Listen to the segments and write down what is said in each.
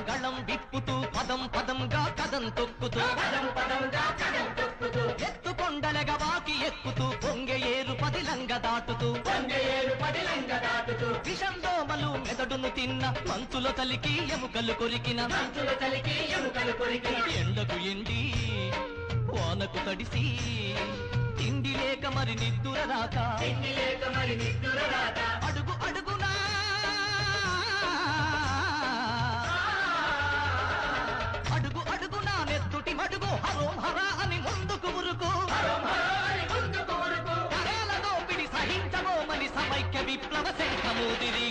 గళం విప్పుతూ పదం పదంగా కదం తొక్కుతూ ఎత్తుకొండలగ వాకి ఎక్కుతూ పొంగె ఏరు పదిలంగ దాటుతూ విషం దోమలు మెదడును తిన్న మంచులో తలికి ఎముకలు కొరికిన ఎండకు ఎండి వానకు తడిసి తిండి లేక మరి నిద్దుర రాక అడుగు అడుగునా అడుగు అడుగునా నెత్తుటి మడుగు హరోం హరా అని ముందుకు ఉరుకు కరేల దోపిడి సహించబోమని సమైక్య విప్లవ శంఖమూదిరి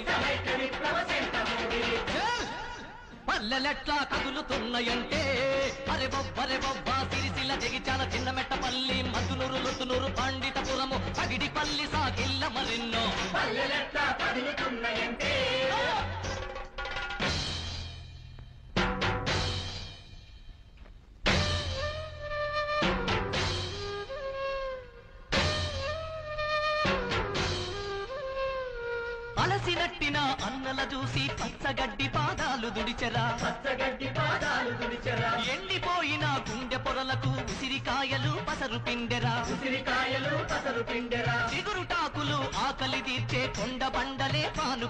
పల్లెలెట్లా కదులుతున్నాయంటే అరే బొబ్బా సిరిసిల్ల జగిచాల చిన్న మెట్టపల్లి మధునూరు లుతునూరు పండితపురము పగిడిపల్లి సాగిల్ల మరిన్నో పల్లెలెట్లా కదులుతున్నాయంటే అలసినట్టిన అన్నల చూసి పచ్చగడ్డి పాదాలు దుడిచెరా ఎండిపోయిన గుండె పొరలకు ఉసిరికాయలు పసరు పిండెరా చిగురుటాకులు ఆకలి తీర్చే కొండ బండలే పాను